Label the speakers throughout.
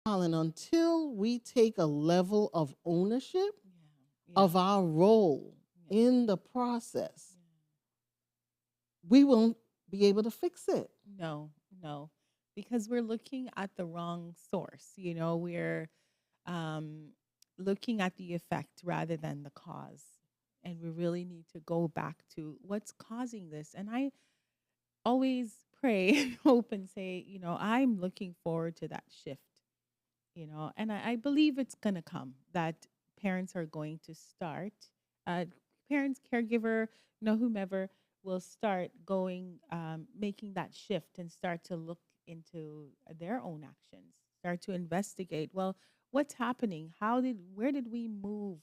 Speaker 1: And until we take a level of ownership
Speaker 2: Yeah. Yeah.
Speaker 1: of our role
Speaker 2: Yeah.
Speaker 1: in the process, we won't be able to fix it.
Speaker 2: No, no, because we're looking at the wrong source. We're um, looking at the effect rather than the cause. And we really need to go back to what's causing this. And I always pray and hope and say, I'm looking forward to that shift, and I believe it's going to come, that parents are going to start, uh, parents, caregiver, whomever will start going, making that shift and start to look into their own actions, start to investigate, well, what's happening? Where did we move?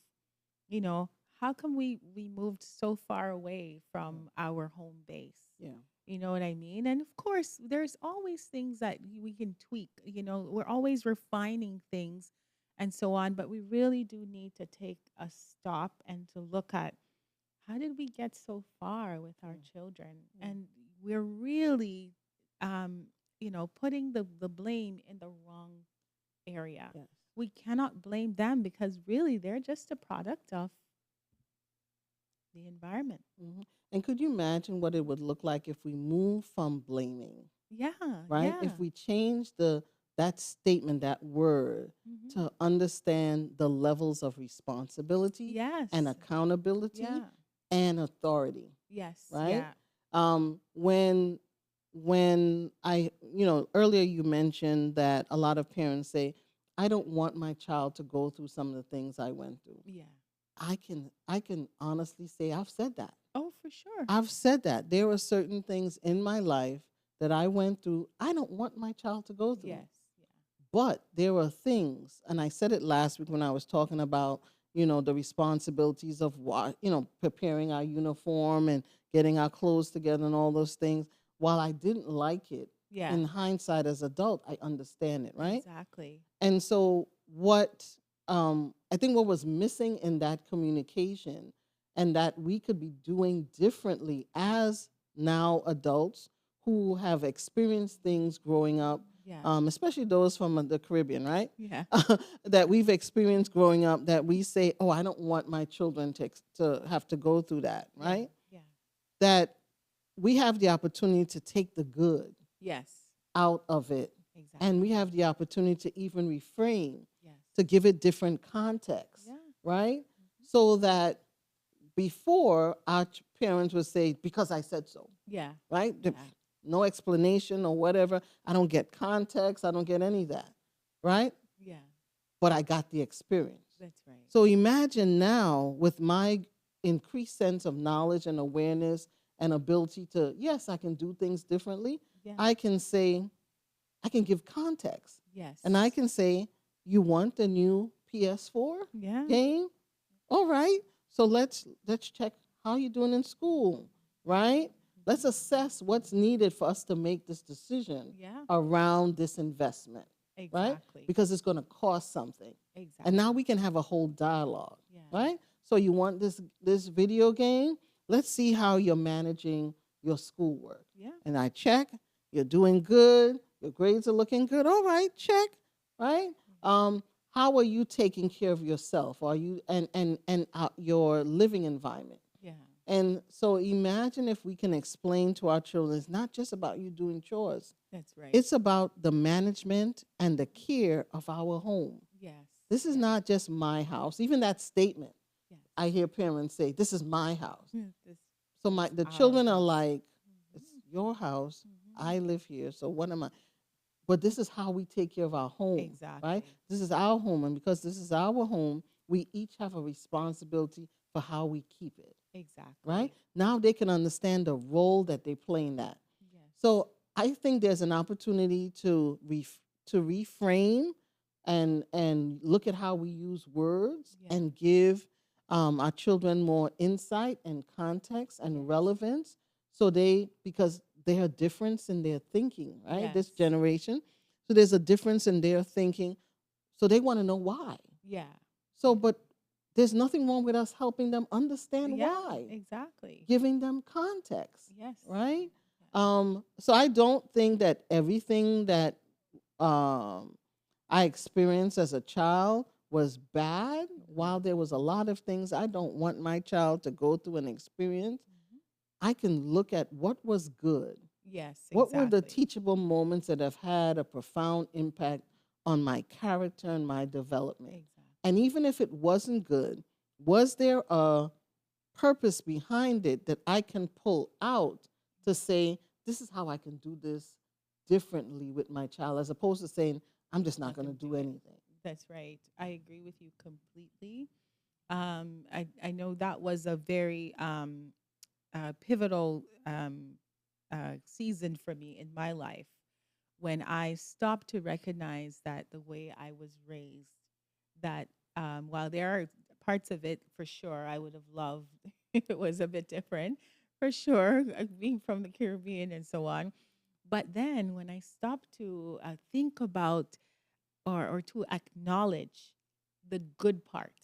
Speaker 2: You know, how come we moved so far away
Speaker 1: Yeah.
Speaker 2: from our home base?
Speaker 1: Yeah.
Speaker 2: You know what I mean? And of course, there's always things that we can tweak. We're always refining things and so on, but we really do need to take a stop and to look at, how did we get so far with our
Speaker 1: Yeah.
Speaker 2: children?
Speaker 1: Yeah.
Speaker 2: And we're really, um, putting the blame in the wrong area.
Speaker 1: Yes.
Speaker 2: We cannot blame them, because really they're just a product of the environment.
Speaker 1: Hmm. And could you imagine what it would look like if we move from blaming,
Speaker 2: Yeah,
Speaker 1: right? If
Speaker 2: yeah.
Speaker 1: we change that statement, that word,
Speaker 2: Hmm.
Speaker 1: to understand the levels of responsibility and
Speaker 2: Yes.
Speaker 1: accountability
Speaker 2: Yeah.
Speaker 1: and authority,
Speaker 2: Yes.
Speaker 1: right?
Speaker 2: Yeah.
Speaker 1: When I, earlier you mentioned that a lot of parents say, I don't want my child to go through some of the things I went through.
Speaker 2: Yeah.
Speaker 1: I can honestly say I've said that.
Speaker 2: Oh, for sure.
Speaker 1: I've said that. There were certain things in my life that I went through I don't want my child to go through.
Speaker 2: Yes. Yeah.
Speaker 1: But there were things, and I said it last week when I was talking about, the responsibilities of what, preparing our uniform and getting our clothes together and all those things. While I didn't like it,
Speaker 2: Yeah.
Speaker 1: in hindsight as adult, I understand it, right?
Speaker 2: Exactly.
Speaker 1: And so what I think what was missing in that communication, and that we could be doing differently as now adults who have experienced things growing up,
Speaker 2: Yeah.
Speaker 1: especially those from the Caribbean, right?
Speaker 2: Yeah.
Speaker 1: That we've experienced growing up, that we say, "Oh, I don't want my children to have to go through that,"
Speaker 2: Yeah.
Speaker 1: right?
Speaker 2: Yeah.
Speaker 1: That we have the opportunity to take the good
Speaker 2: Yes.
Speaker 1: out of it, and we
Speaker 2: Exactly.
Speaker 1: have the opportunity to even reframe,
Speaker 2: Yes.
Speaker 1: to give it different context,
Speaker 2: Yeah.
Speaker 1: right?
Speaker 2: Hmm.
Speaker 1: So that before our parents would say, because I said so,
Speaker 2: Yeah.
Speaker 1: right?
Speaker 2: Yeah.
Speaker 1: No explanation or whatever. I don't get context. I don't get any of that, right?
Speaker 2: Yeah.
Speaker 1: But I got the experience.
Speaker 2: That's right.
Speaker 1: So imagine now, with my increased sense of knowledge and awareness and ability to, yes, I can do things differently.
Speaker 2: Yeah.
Speaker 1: I can say, I can give context.
Speaker 2: Yes.
Speaker 1: And I can say, you want the new PS4
Speaker 2: Yeah.
Speaker 1: game? All right. So let's check how you're doing in school, right? Let's assess what's needed for us to make this decision
Speaker 2: Yeah.
Speaker 1: around this investment, right?
Speaker 2: Exactly.
Speaker 1: Because it's going to cost something. And
Speaker 2: Exactly.
Speaker 1: now we can have a whole dialogue,
Speaker 2: Yeah.
Speaker 1: right? So you want this video game? Let's see how you're managing your schoolwork.
Speaker 2: Yeah.
Speaker 1: And I check, you're doing good, your grades are looking good. All right, check, right? Um, how are you taking care of yourself? Are you and your living environment?
Speaker 2: Yeah.
Speaker 1: And so imagine if we can explain to our children, it's not just about you doing chores.
Speaker 2: That's right.
Speaker 1: It's about the management and the care of our home.
Speaker 2: Yes.
Speaker 1: This is
Speaker 2: Yes.
Speaker 1: not just my house. Even that statement,
Speaker 2: Yes.
Speaker 1: I hear parents say, "This is my house."
Speaker 2: This
Speaker 1: So
Speaker 2: is
Speaker 1: the
Speaker 2: our
Speaker 1: children are
Speaker 2: house.
Speaker 1: like, "It's
Speaker 2: Hmm.
Speaker 1: your house.
Speaker 2: Hmm.
Speaker 1: I live here. So what am I?" But this is how we take care of our home, right?
Speaker 2: Exactly.
Speaker 1: This is our home. And because this is our home, we each have a responsibility for how we keep it, right?
Speaker 2: Exactly.
Speaker 1: Now they can understand the role that they play in that.
Speaker 2: Yes.
Speaker 1: So I think there's an opportunity to reframe and look at how we use words
Speaker 2: Yeah.
Speaker 1: and give our children more insight and context
Speaker 2: Yes.
Speaker 1: and relevance. So because they are difference in their thinking, right?
Speaker 2: Yes.
Speaker 1: This generation. So there's a difference in their thinking. So they want to know why.
Speaker 2: Yeah.
Speaker 1: So, but there's nothing wrong with us helping them understand
Speaker 2: Yeah.
Speaker 1: why,
Speaker 2: Exactly.
Speaker 1: giving them context,
Speaker 2: Yes.
Speaker 1: right?
Speaker 2: Yeah.
Speaker 1: So I don't think that everything that um, I experienced as a child was bad,
Speaker 2: Mhm.
Speaker 1: while there was a lot of things I don't want my child to go through and experience,
Speaker 2: Mhm.
Speaker 1: I can look at what was good.
Speaker 2: Yes,
Speaker 1: What were the
Speaker 2: exactly.
Speaker 1: teachable moments that have had a profound impact on my character and my development? And
Speaker 2: Exactly.
Speaker 1: even if it wasn't good, was there a purpose behind it that I can pull out to say, this is how I can do this differently with my child, as opposed to saying, I'm just not
Speaker 2: Not
Speaker 1: going to
Speaker 2: gonna
Speaker 1: do
Speaker 2: do it.
Speaker 1: anything.
Speaker 2: That's right. I agree with you completely. I know that was a very pivotal season for me in my life when I stopped to recognize that the way I was raised, that while there are parts of it for sure I would have loved if it was a bit different, for sure, being from the Caribbean and so on. But then when I stopped to think about or to acknowledge the good part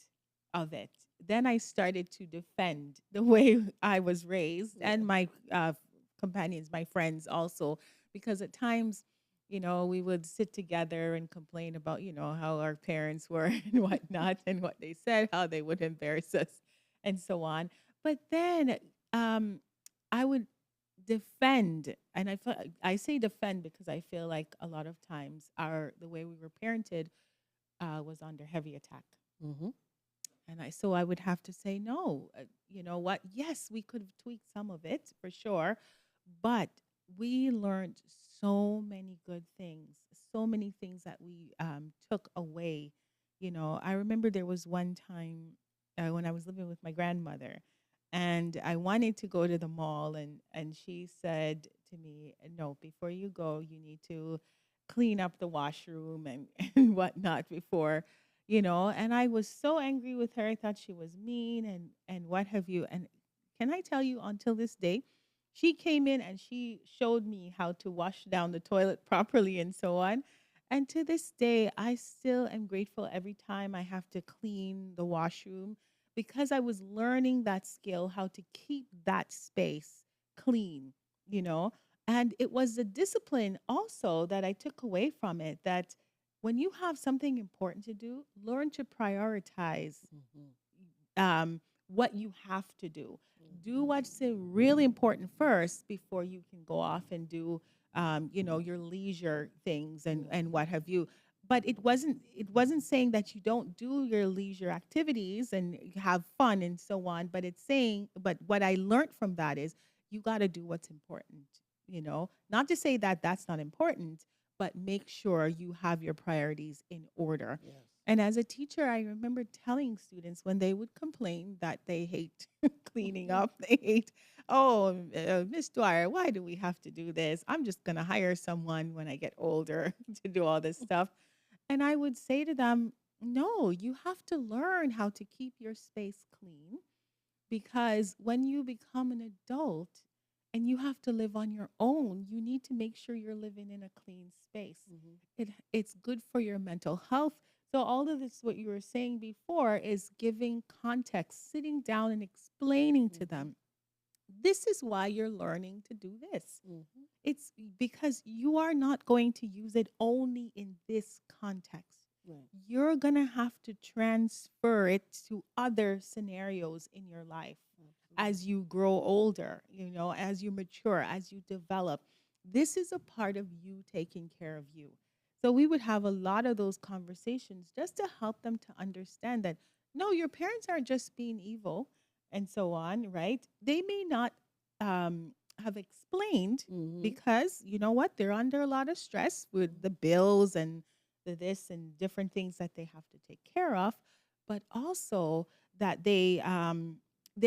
Speaker 2: of it, then I started to defend the way I was raised
Speaker 1: Yeah.
Speaker 2: and my companions, my friends also, because at times, we would sit together and complain about, how our parents were and whatnot and what they said, how they would embarrass us and so on. But then um, I would defend, and I say defend because I feel like a lot of times the way we were parented was under heavy attack.
Speaker 1: Hmm.
Speaker 2: And I would have to say no. You know what? Yes, we could have tweaked some of it for sure, but we learned so many good things, so many things that we took away. I remember there was one time when I was living with my grandmother, and I wanted to go to the mall, and she said to me, "No, before you go, you need to clean up the washroom and and whatnot before." And I was so angry with her. I thought she was mean and what have you. And can I tell you, until this day, she came in and she showed me how to wash down the toilet properly and so on. And to this day, I still am grateful every time I have to clean the washroom, because I was learning that skill, how to keep that space clean, you know. And it was the discipline also that I took away from it, that when you have something important to do, learn to prioritize
Speaker 1: Hmm.
Speaker 2: what you have to do. Do
Speaker 1: Hmm.
Speaker 2: what's really important first before you can go off and do, your leisure things and
Speaker 1: Hmm.
Speaker 2: what have you. But it wasn't saying that you don't do your leisure activities and have fun and so on. But what I learned from that is you got to do what's important. Not to say that that's not important, but make sure you have your priorities in order.
Speaker 1: Yes.
Speaker 2: And as a teacher, I remember telling students when they would complain that they hate cleaning up, they hate, oh, Miss Dwyer, why do we have to do this? I'm just going to hire someone when I get older to do all this stuff. And I would say to them, no, you have to learn how to keep your space clean, because when you become an adult and you have to live on your own, you need to make sure you're living in a clean space.
Speaker 1: Hmm.
Speaker 2: It's good for your mental health. So all of this, what you were saying before, is giving context, sitting down and explaining to
Speaker 1: Hmm.
Speaker 2: them, this is why you're learning to do this.
Speaker 1: Hmm.
Speaker 2: It's because you are not going to use it only in this context.
Speaker 1: Right.
Speaker 2: You're going to have to transfer it to other scenarios in your life
Speaker 1: Absolutely.
Speaker 2: as you grow older, as you mature, as you develop. This is a part of you taking care of you. So we would have a lot of those conversations just to help them to understand that no, your parents aren't just being evil and so on, right? They may not have explained,
Speaker 1: Hmm.
Speaker 2: because you know what? They're under a lot of stress with the bills and the this and different things that they have to take care of, but also that they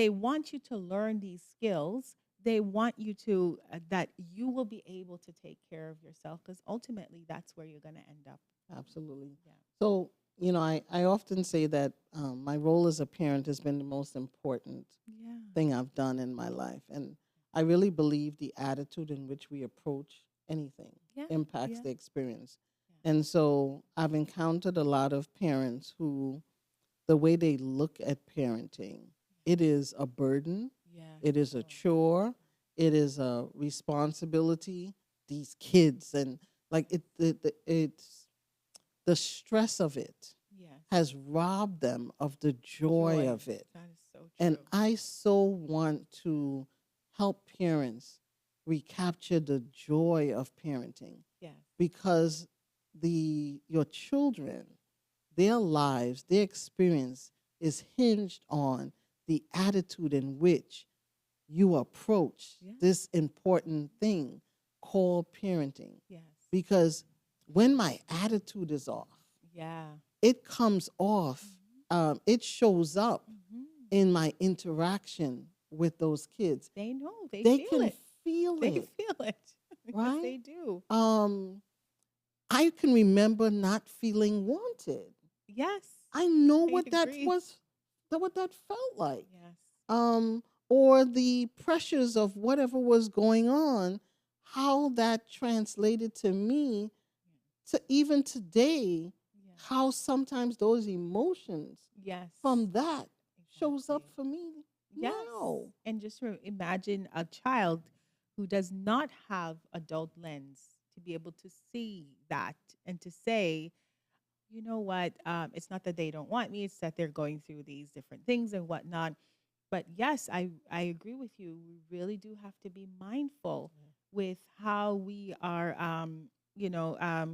Speaker 2: want you to learn these skills. They want you to that you will be able to take care of yourself, because ultimately that's where you're going to end up.
Speaker 1: Absolutely.
Speaker 2: Yeah.
Speaker 1: So, I often say that my role as a parent has been the most important
Speaker 2: Yeah.
Speaker 1: thing I've done in my life. And I really believe the attitude in which we approach anything
Speaker 2: Yeah.
Speaker 1: impacts
Speaker 2: Yeah.
Speaker 1: the experience.
Speaker 2: Yeah.
Speaker 1: And so I've encountered a lot of parents who, the way they look at parenting, it is a burden,
Speaker 2: Yeah.
Speaker 1: it is a
Speaker 2: Oh.
Speaker 1: chore, it is a responsibility. These kids, and like it's the stress of it
Speaker 2: Yes.
Speaker 1: has robbed them of the joy
Speaker 2: Joy.
Speaker 1: of it.
Speaker 2: That is so
Speaker 1: And
Speaker 2: true.
Speaker 1: I so want to help parents recapture the joy of parenting,
Speaker 2: Yes.
Speaker 1: because your children, their lives, their experience is hinged on the attitude in which you approach
Speaker 2: Yeah.
Speaker 1: this important thing called parenting.
Speaker 2: Yes.
Speaker 1: Because when my attitude is off,
Speaker 2: Yeah.
Speaker 1: it comes off, it shows up
Speaker 2: Mm-hmm.
Speaker 1: in my interaction with those kids.
Speaker 2: They know. They
Speaker 1: They
Speaker 2: feel
Speaker 1: can
Speaker 2: it.
Speaker 1: feel
Speaker 2: They
Speaker 1: it,
Speaker 2: feel it. Yes,
Speaker 1: right?
Speaker 2: they do.
Speaker 1: Um, I can remember not feeling wanted.
Speaker 2: Yes,
Speaker 1: I know
Speaker 2: I
Speaker 1: what that
Speaker 2: agree.
Speaker 1: was, what that felt like.
Speaker 2: Yes.
Speaker 1: Um, or the pressures of whatever was going on, how that translated to me, to even today,
Speaker 2: Yes.
Speaker 1: how sometimes those emotions
Speaker 2: Yes.
Speaker 1: from that shows up
Speaker 2: Exactly.
Speaker 1: for me
Speaker 2: Yes.
Speaker 1: now.
Speaker 2: And just imagine a child who does not have adult lens to be able to see that and to say, you know what, it's not that they don't want me, it's that they're going through these different things and whatnot. But yes, I agree with you. We really do have to be mindful with how we are,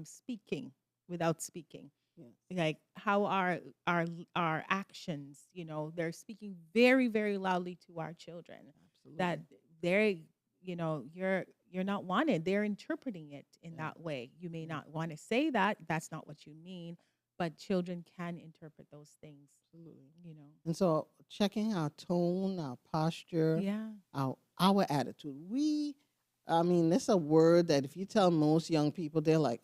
Speaker 2: speaking without speaking,
Speaker 1: Yes,
Speaker 2: like how our actions, they're speaking very very loudly to our children, that
Speaker 1: absolutely.
Speaker 2: they're, you're not wanted. They're interpreting it in
Speaker 1: Yeah,
Speaker 2: that way. You may
Speaker 1: yeah,
Speaker 2: not want to say that, that's not what you mean, but children can interpret those things,
Speaker 1: absolutely.
Speaker 2: you know.
Speaker 1: And so checking our tone, our posture,
Speaker 2: Yeah.
Speaker 1: our attitude. I mean, that's a word that if you tell most young people, they're like,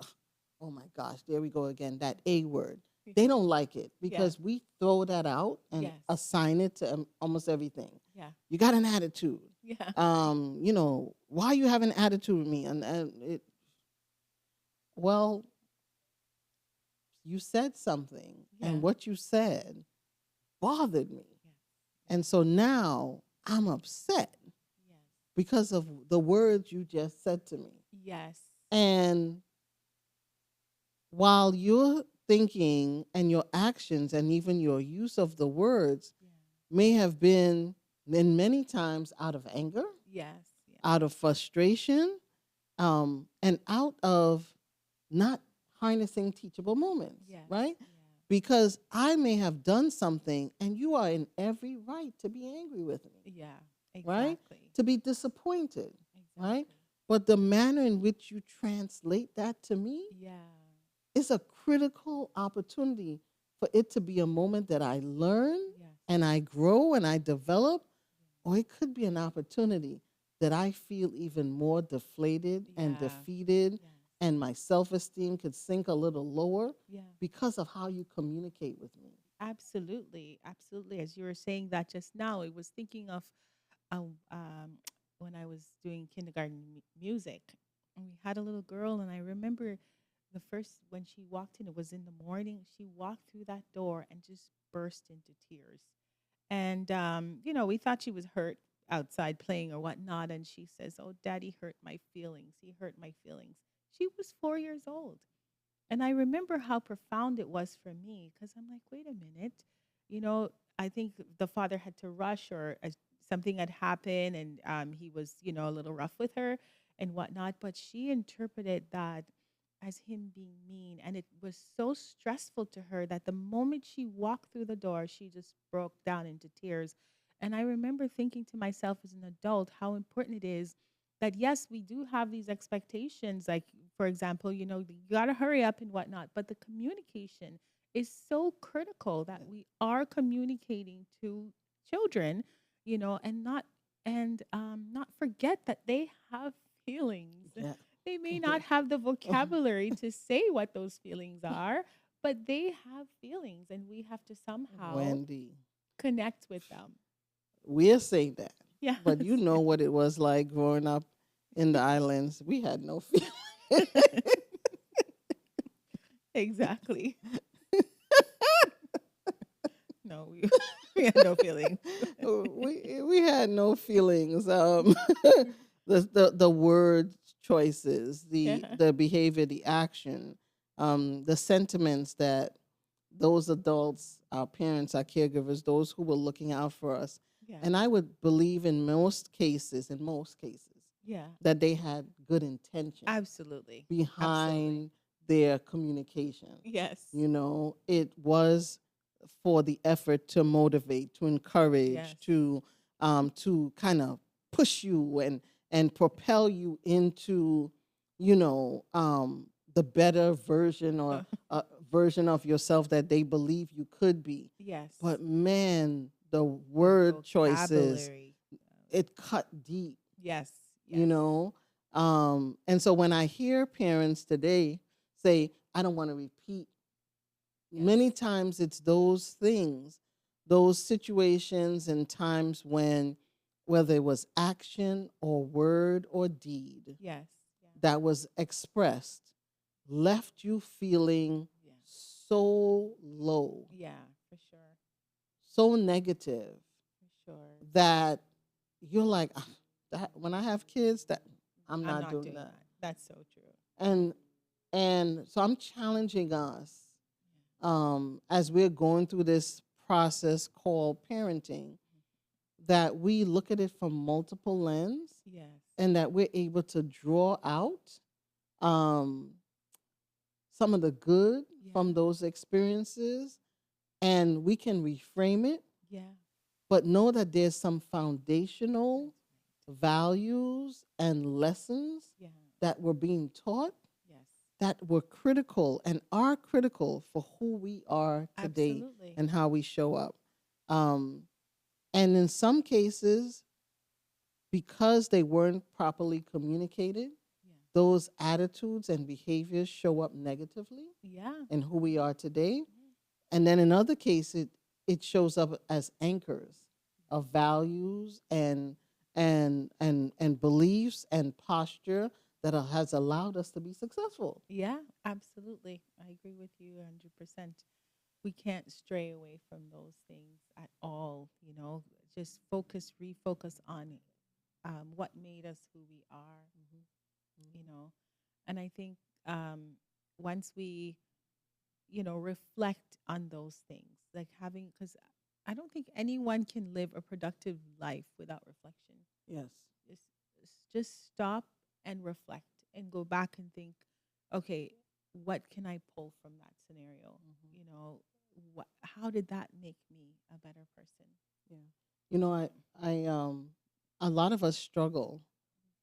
Speaker 1: oh my gosh, there we go again, that A word. They don't like it
Speaker 2: Yeah.
Speaker 1: because we throw that out and
Speaker 2: Yes.
Speaker 1: assign it to almost everything.
Speaker 2: Yeah.
Speaker 1: You got an attitude.
Speaker 2: Yeah.
Speaker 1: Why you have an attitude with me? Well, you said something,
Speaker 2: Yeah.
Speaker 1: and what you said bothered me.
Speaker 2: Yeah.
Speaker 1: And so now I'm upset
Speaker 2: Yes.
Speaker 1: because of the words you just said to me.
Speaker 2: Yes.
Speaker 1: And while you're thinking and your actions and even your use of the words
Speaker 2: Yeah.
Speaker 1: may have been, in many times, out of anger,
Speaker 2: Yes. Yeah.
Speaker 1: out of frustration, and out of not harnessing teachable moments,
Speaker 2: Yes.
Speaker 1: right?
Speaker 2: Yeah.
Speaker 1: Because I may have done something and you are in every right to be angry with me,
Speaker 2: Yeah.
Speaker 1: right?
Speaker 2: Exactly.
Speaker 1: To be disappointed, right?
Speaker 2: Exactly.
Speaker 1: But the manner in which you translate that to me
Speaker 2: Yeah.
Speaker 1: is a critical opportunity for it to be a moment that I learn
Speaker 2: Yes.
Speaker 1: and I grow and I develop, or it could be an opportunity that I feel even more deflated and
Speaker 2: Yeah.
Speaker 1: defeated,
Speaker 2: Yes.
Speaker 1: and my self esteem could sink a little lower
Speaker 2: Yeah.
Speaker 1: because of how you communicate with me.
Speaker 2: Absolutely. Absolutely. As you were saying that just now, I was thinking of when I was doing kindergarten music. And we had a little girl, and I remember the first when she walked in, it was in the morning. She walked through that door and just burst into tears. And, we thought she was hurt outside playing or whatnot. And she says, "Oh, daddy hurt my feelings. He hurt my feelings." She was 4 years old. And I remember how profound it was for me because I'm like, wait a minute. You know, I think the father had to rush, or something had happened, and he was, a little rough with her and whatnot. But she interpreted that as him being mean. And it was so stressful to her that the moment she walked through the door, she just broke down into tears. And I remember thinking to myself as an adult how important it is that, yes, we do have these expectations. Like, for example, you got to hurry up and whatnot. But the communication is so critical that we are communicating to children, and not forget that they have feelings.
Speaker 1: Yeah.
Speaker 2: They may not have the vocabulary to say what those feelings are, but they have feelings, and we have to somehow
Speaker 1: Wendy,
Speaker 2: connect with them.
Speaker 1: we'll say that.
Speaker 2: Yes.
Speaker 1: But you know what it was like growing up in the islands. We had no feeling.
Speaker 2: Exactly. No, we had no feelings.
Speaker 1: we had no feelings. The word choices,
Speaker 2: Yeah.
Speaker 1: the behavior, the action, the sentiments that those adults, our parents, our caregivers, those who were looking out for us.
Speaker 2: Yeah.
Speaker 1: And I would believe in most cases,
Speaker 2: Yeah.
Speaker 1: that they had good intentions
Speaker 2: Absolutely. Absolutely.
Speaker 1: behind their communication.
Speaker 2: Yes.
Speaker 1: It was for the effort to motivate, to encourage,
Speaker 2: Yes.
Speaker 1: to kind of push you and propel you into, the better version or version of yourself that they believe you could be.
Speaker 2: Yes.
Speaker 1: But man, the
Speaker 2: The
Speaker 1: word choices,
Speaker 2: vocabulary.
Speaker 1: it cut deep,
Speaker 2: Yes.
Speaker 1: you
Speaker 2: Yes.
Speaker 1: know. And so when I hear parents today say, I don't want to repeat, many
Speaker 2: Yes.
Speaker 1: times it's those things, those situations and times when, whether it was action or word or deed
Speaker 2: Yes. Yeah.
Speaker 1: that was expressed, left you feeling
Speaker 2: Yeah.
Speaker 1: so low,
Speaker 2: Yeah. For sure.
Speaker 1: so negative,
Speaker 2: For sure.
Speaker 1: that you're like, "Ah, that, when I have kids, that I'm
Speaker 2: I'm
Speaker 1: not
Speaker 2: not
Speaker 1: doing
Speaker 2: doing
Speaker 1: that."
Speaker 2: that. That's so true.
Speaker 1: And so I'm challenging us, as we're going through this process called parenting, that we look at it from multiple lens,
Speaker 2: Yes.
Speaker 1: and that we're able to draw out, um, some of the good
Speaker 2: Yeah.
Speaker 1: from those experiences, and we can reframe it,
Speaker 2: Yeah.
Speaker 1: but know that there's some foundational
Speaker 2: That's
Speaker 1: values and lessons
Speaker 2: right. Yeah.
Speaker 1: that were being taught
Speaker 2: Yes.
Speaker 1: that were critical and are critical for who we are today
Speaker 2: Absolutely.
Speaker 1: and how we show up. Um, and in some cases, because they weren't properly communicated,
Speaker 2: Yeah.
Speaker 1: those attitudes and behaviors show up negatively
Speaker 2: Yeah.
Speaker 1: in who we are today.
Speaker 2: Yeah.
Speaker 1: And then in other cases, it shows up as anchors of values and beliefs and posture that has allowed us to be successful.
Speaker 2: Yeah, absolutely. I agree with you 100%. We can't stray away from those things at all, just refocus on what made us who we are, you know. And I think once we, reflect on those things, like because I don't think anyone can live a productive life without reflection.
Speaker 1: Yes.
Speaker 2: Just, just stop and reflect and go back and think, okay, what can I pull from that scenario?
Speaker 1: Mhm.
Speaker 2: How did that make me a better person?
Speaker 1: Yeah. You know, a lot of us struggle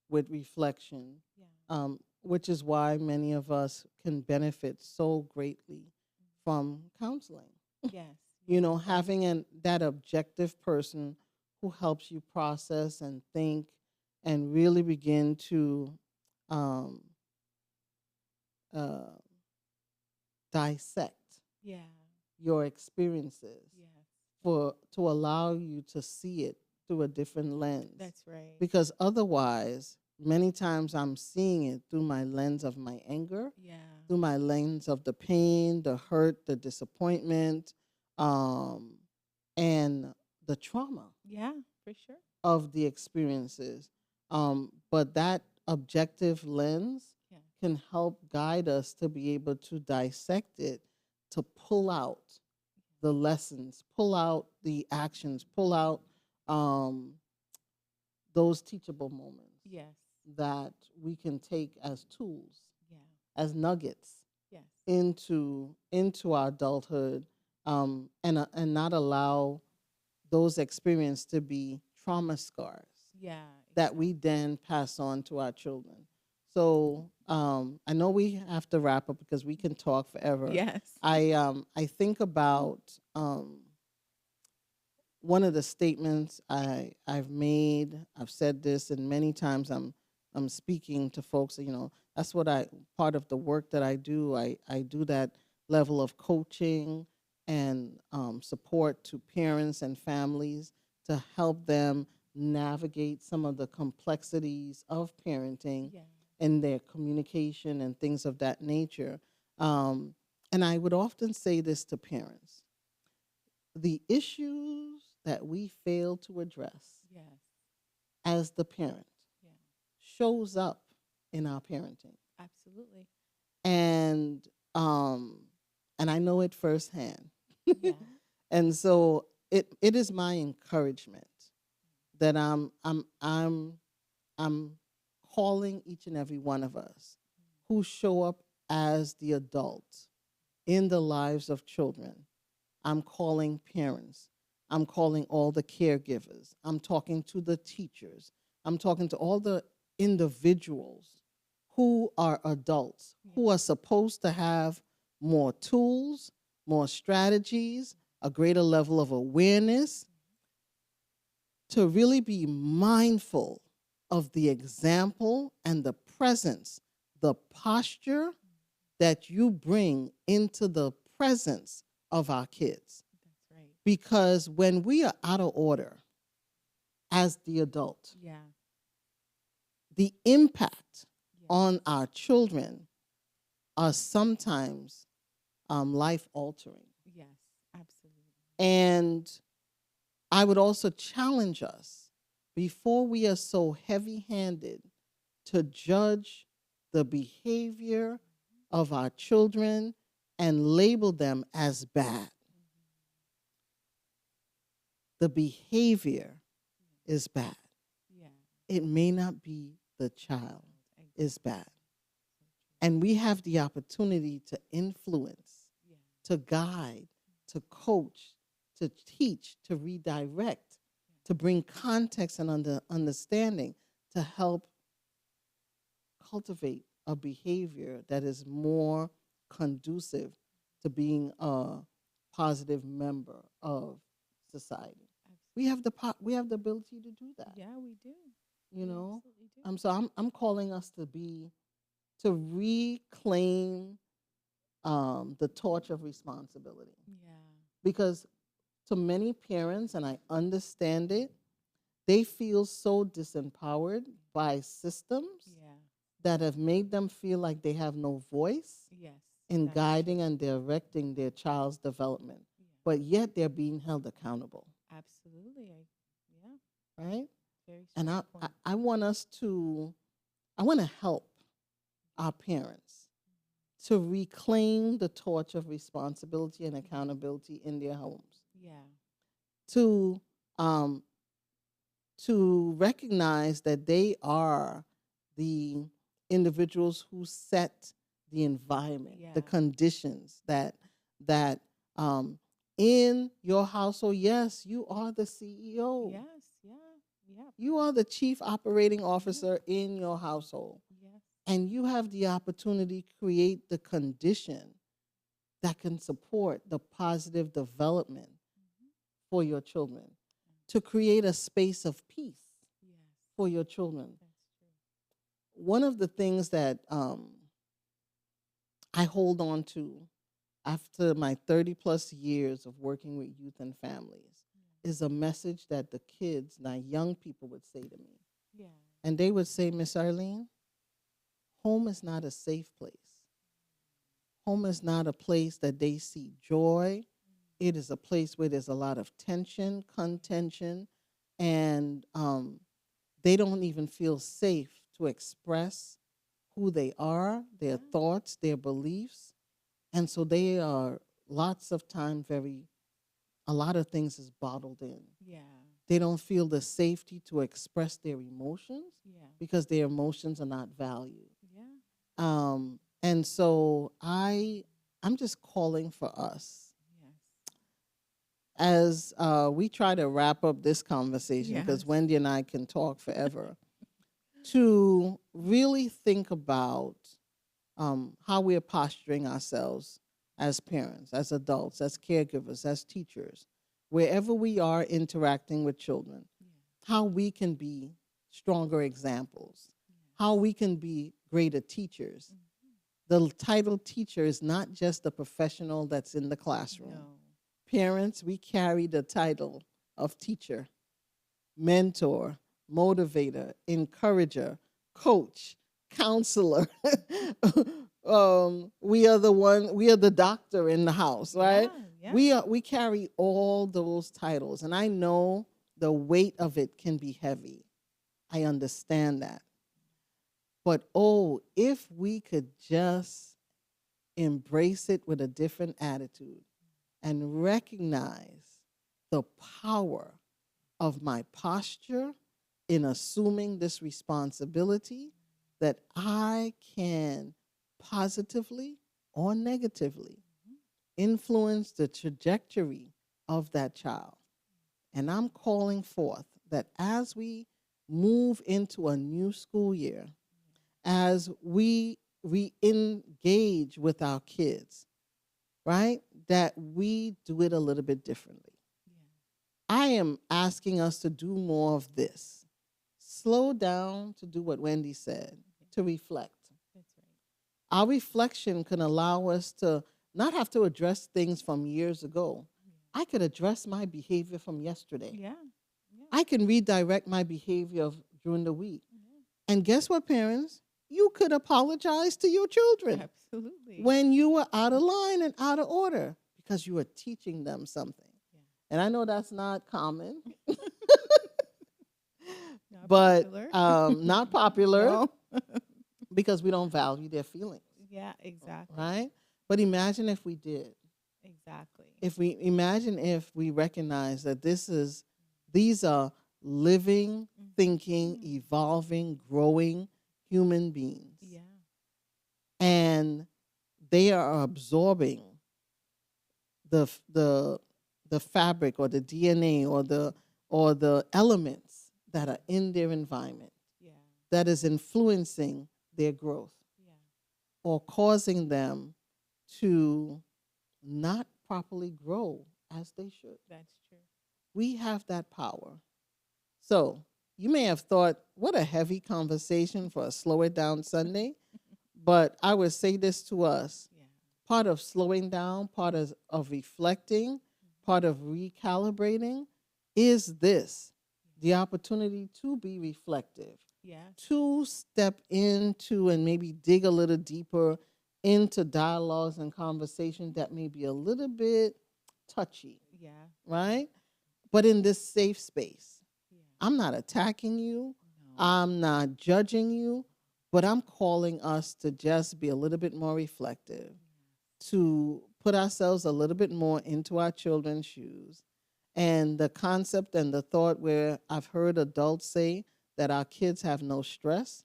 Speaker 1: with reflection,
Speaker 2: Yeah.
Speaker 1: which is why many of us can benefit so greatly from counseling.
Speaker 2: Yes. Yes. Yes.
Speaker 1: Having that objective person who helps you process and think and really begin to, um, uh, dissect
Speaker 2: Yeah.
Speaker 1: your experiences
Speaker 2: Yes.
Speaker 1: for to allow you to see it through a different lens.
Speaker 2: That's right.
Speaker 1: Because otherwise, many times I'm seeing it through my lens of my anger,
Speaker 2: Yeah.
Speaker 1: through my lens of the pain, the hurt, the disappointment, um, and the trauma
Speaker 2: Yeah, for sure.
Speaker 1: of the experiences. But that objective lens
Speaker 2: Yeah.
Speaker 1: can help guide us to be able to dissect it, to pull out the lessons, pull out the actions, pull out, um, those teachable moments
Speaker 2: Yes.
Speaker 1: that we can take as tools,
Speaker 2: Yeah.
Speaker 1: as nuggets
Speaker 2: Yes.
Speaker 1: into our adulthood, and not allow those experiences to be trauma scars
Speaker 2: Yeah.
Speaker 1: that we
Speaker 2: Exactly.
Speaker 1: then pass on to our children. So I know we have to wrap up because we can talk forever.
Speaker 2: Yes.
Speaker 1: I think about, one of the statements I've made. I've said this, and many times I'm speaking to folks. That's what I part of the work that I do. I do that level of coaching and, support to parents and families to help them navigate some of the complexities of parenting
Speaker 2: Yeah.
Speaker 1: and their communication and things of that nature. Um, and I would often say this to parents: the issues that we fail to address
Speaker 2: Yes.
Speaker 1: as the parent
Speaker 2: Yeah.
Speaker 1: shows up in our parenting.
Speaker 2: Absolutely.
Speaker 1: And um, and I know it firsthand.
Speaker 2: Yeah.
Speaker 1: And so it is my encouragement that I'm calling each and every one of us who show up as the adult in the lives of children. I'm calling parents. I'm calling all the caregivers. I'm talking to the teachers. I'm talking to all the individuals who are adults,
Speaker 2: Yeah.
Speaker 1: who are supposed to have more tools, more strategies, a greater level of awareness, to really be mindful of the example and the presence, the posture that you bring into the presence of our kids.
Speaker 2: That's right.
Speaker 1: Because when we are out of order as the adult,
Speaker 2: Yeah.
Speaker 1: the impact
Speaker 2: Yeah.
Speaker 1: on our children are sometimes life altering.
Speaker 2: Yes. Absolutely.
Speaker 1: And I would also challenge us, before we are so heavy handed to judge the behavior of our children and label them as bad. The behavior is bad.
Speaker 2: Yeah.
Speaker 1: It may not be the child is
Speaker 2: Exactly.
Speaker 1: bad. And we have the opportunity to influence,
Speaker 2: Yeah.
Speaker 1: to guide, to coach, to teach, to redirect, to bring context and understanding, to help cultivate a behavior that is more conducive to being a positive member of society. We have we have the ability to do that.
Speaker 2: Yeah, we do.
Speaker 1: You
Speaker 2: We
Speaker 1: know,
Speaker 2: absolutely do.
Speaker 1: so I'm calling us to reclaim the torch of responsibility,
Speaker 2: Yeah.
Speaker 1: because to many parents, and I understand it, they feel so disempowered by systems
Speaker 2: Yeah.
Speaker 1: that have made them feel like they have no voice
Speaker 2: Yes.
Speaker 1: in
Speaker 2: That's
Speaker 1: guiding
Speaker 2: true.
Speaker 1: and directing their child's development,
Speaker 2: Yeah.
Speaker 1: but yet they're being held accountable,
Speaker 2: Absolutely. Yeah.
Speaker 1: right?
Speaker 2: Very
Speaker 1: And
Speaker 2: strong point.
Speaker 1: I want us to, I want to help our parents to reclaim the torch of responsibility and accountability in their homes,
Speaker 2: Yeah.
Speaker 1: to um, to recognize that they are the individuals who set the environment,
Speaker 2: Yeah.
Speaker 1: the conditions that in your household. Yes, you are the CEO.
Speaker 2: Yes. Yeah. Yeah.
Speaker 1: You are the chief operating
Speaker 2: Yeah.
Speaker 1: officer in your household,
Speaker 2: Yes.
Speaker 1: and you have the opportunity to create the condition that can support the positive development for your children, to create a space of peace
Speaker 2: Yes.
Speaker 1: for your children.
Speaker 2: That's true.
Speaker 1: One of the things that I hold on to after my 30 plus years of working with youth and families is a message that the kids, now young people, would say to me.
Speaker 2: Yeah.
Speaker 1: And they would say, Miss Arlene, home is not a safe place. Home is not a place that they see joy. It is a place where there's a lot of tension, contention, and they don't even feel safe to express who they are, their
Speaker 2: Yeah.
Speaker 1: thoughts, their beliefs. And so they are lots of time a lot of things is bottled in.
Speaker 2: Yeah.
Speaker 1: They don't feel the safety to express their emotions
Speaker 2: Yeah.
Speaker 1: because their emotions are not valued.
Speaker 2: Yeah.
Speaker 1: And so I'm just calling for us
Speaker 2: Yes.
Speaker 1: as we try to wrap up this conversation, because
Speaker 2: Yes.
Speaker 1: Wendy and I can talk forever, to really think about how we are posturing ourselves as parents, as adults, as caregivers, as teachers, wherever we are interacting with children,
Speaker 2: Yeah.
Speaker 1: how we can be stronger examples, how
Speaker 2: Yes.
Speaker 1: we can be greater teachers.
Speaker 2: Mhm.
Speaker 1: The title teacher is not just a professional that's in the classroom.
Speaker 2: No.
Speaker 1: Parents, we carry the title of teacher, mentor, motivator, encourager, coach, counselor. We are we are the doctor in the house, right?
Speaker 2: Yeah. Yeah.
Speaker 1: We carry all those titles, and I know the weight of it can be heavy. I understand that. But oh, if we could just embrace it with a different attitude and recognize the power of my posture in assuming this responsibility, that I can positively or negatively influence the trajectory of that child. And I'm calling forth that as we move into a new school year, as we re-engage with our kids, right, that we do it a little bit differently. I am asking us to do more of this. Slow down, to do what Wendy said, to reflect.
Speaker 2: That's right.
Speaker 1: Our reflection can allow us to not have to address things from years ago. I could address my behavior from yesterday.
Speaker 2: Yeah. Yeah.
Speaker 1: I can redirect my behavior during the week.
Speaker 2: Yeah.
Speaker 1: And guess what, parents? You could apologize to your children
Speaker 2: Absolutely.
Speaker 1: when you were out of line and out of order because you were teaching them something.
Speaker 2: Yeah.
Speaker 1: And I know that's not common,
Speaker 2: Not
Speaker 1: but
Speaker 2: popular.
Speaker 1: not popular
Speaker 2: No.
Speaker 1: because we don't value their feelings,
Speaker 2: Yeah, exactly.
Speaker 1: right? But imagine if we did.
Speaker 2: Exactly.
Speaker 1: If we recognize that these are living, thinking, evolving, growing human beings.
Speaker 2: Yeah.
Speaker 1: And they are absorbing the fabric or the DNA or the elements that are in their environment
Speaker 2: Yeah.
Speaker 1: that is influencing their growth
Speaker 2: Yeah.
Speaker 1: or causing them to not properly grow as they should.
Speaker 2: That's true.
Speaker 1: We have that power. So you may have thought, what a heavy conversation for a Slow It Down Sunday. But I would say this to us.
Speaker 2: Yeah.
Speaker 1: Part of slowing down, part of reflecting, part of recalibrating is this: the opportunity to be reflective,
Speaker 2: Yeah.
Speaker 1: to step into and maybe dig a little deeper into dialogues and conversations that may be a little bit touchy,
Speaker 2: Yeah.
Speaker 1: right? But in this safe space.
Speaker 2: Yeah.
Speaker 1: I'm not attacking you.
Speaker 2: No.
Speaker 1: I'm not judging you, but I'm calling us to just be a little bit more reflective, to put ourselves a little bit more into our children's shoes. And the concept and the thought where I've heard adults say that our kids have no stress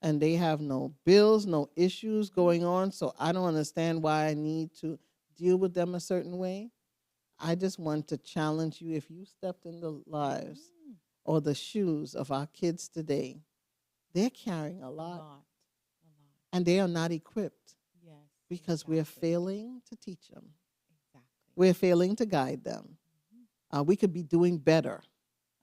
Speaker 1: and they have no bills, no issues going on, so I don't understand why I need to deal with them a certain way. I just want to challenge you, if you stepped in the lives or the shoes of our kids today, they're carrying a
Speaker 2: A
Speaker 1: lot
Speaker 2: lot. A lot.
Speaker 1: and they are not equipped
Speaker 2: Yes.
Speaker 1: because we're
Speaker 2: exactly.
Speaker 1: failing to teach them.
Speaker 2: Exactly.
Speaker 1: We're failing to guide them. We could be doing better,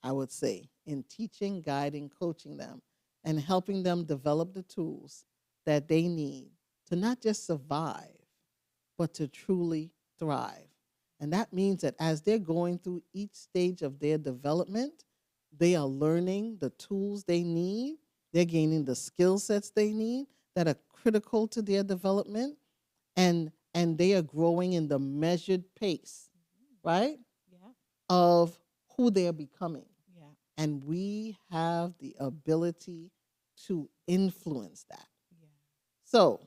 Speaker 1: I would say, in teaching, guiding, coaching them, and helping them develop the tools that they need to not just survive, but to truly thrive. And that means that as they're going through each stage of their development, they are learning the tools they need, they're gaining the skill sets they need that are critical to their development, and they are growing in the measured pace, right,
Speaker 2: Yeah.
Speaker 1: of who they're becoming.
Speaker 2: Yeah.
Speaker 1: And we have the ability to influence that.
Speaker 2: Yeah.
Speaker 1: So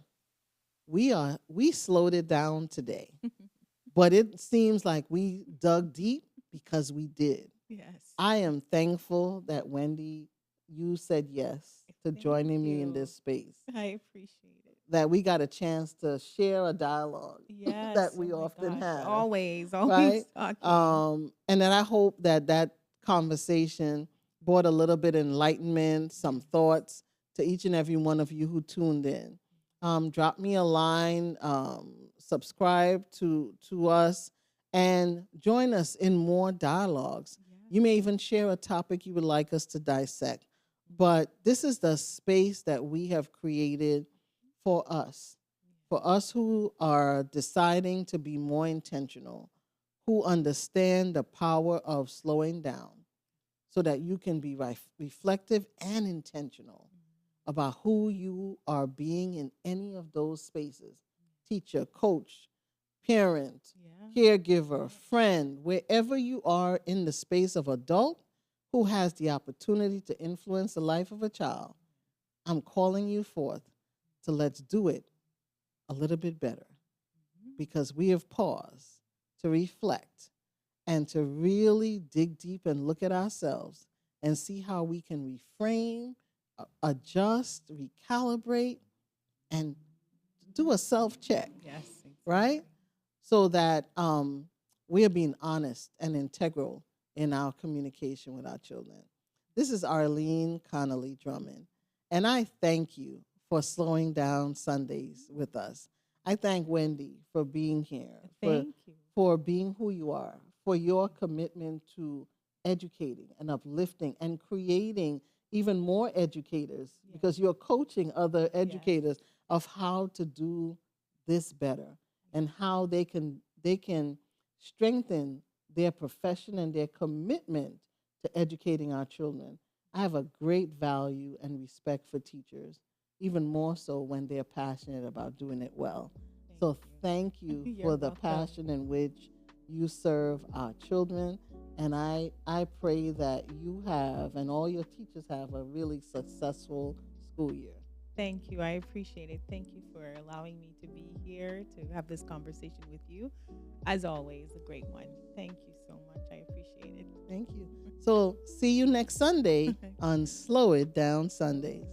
Speaker 1: we slowed it down today, but it seems like we dug deep because we did.
Speaker 2: Yes.
Speaker 1: I am thankful that Wendy, you said yes to
Speaker 2: Thank
Speaker 1: joining me in
Speaker 2: you.
Speaker 1: this space.
Speaker 2: I appreciate it.
Speaker 1: That we got a chance to share a dialogue
Speaker 2: Yes.
Speaker 1: that we
Speaker 2: oh my
Speaker 1: often
Speaker 2: gosh.
Speaker 1: have,
Speaker 2: Always.
Speaker 1: right?
Speaker 2: Always talking.
Speaker 1: And that I hope that that conversation brought a little bit of enlightenment, some thoughts to each and every one of you who tuned in. Drop me a line, subscribe to us, and join us in more dialogues. You may even share a topic you would like us to dissect. But this is the space that we have created for us who are deciding to be more intentional, who understand the power of slowing down so that you can be reflective and intentional about who you are being in any of those spaces: teacher, coach, parent, caregiver, friend, wherever you are in the space of adult who has the opportunity to influence the life of a child. I'm calling you forth to let's do it a little bit better. because we have paused to reflect and to really dig deep and look at ourselves and see how we can reframe, adjust, recalibrate, and do a self check,
Speaker 2: Yes,
Speaker 1: right?
Speaker 2: exactly.
Speaker 1: So that we are being honest and integral in our communication with our children. This is Arlene Connolly Drummond, and I thank you for slowing down Sundays with us. I thank Wendy for being here,
Speaker 2: Thank you.
Speaker 1: for being who you are, for your commitment to educating and uplifting and creating even more educators
Speaker 2: Yes.
Speaker 1: because you're coaching other
Speaker 2: Yes.
Speaker 1: educators of how to do this better and how they can strengthen their profession and their commitment to educating our children. I have a great value and respect for teachers, even more so when they're passionate about doing it well.
Speaker 2: Thank
Speaker 1: So
Speaker 2: you.
Speaker 1: thank you
Speaker 2: You're
Speaker 1: for the
Speaker 2: welcome.
Speaker 1: passion in which you serve our children. And I pray that you have and all your teachers have a really successful school year.
Speaker 2: Thank you. I appreciate it. Thank you for allowing me to be here to have this conversation with you. As always, a great one. Thank you so much. I appreciate it.
Speaker 1: Thank you. So see you next Sunday on Slow It Down Sundays.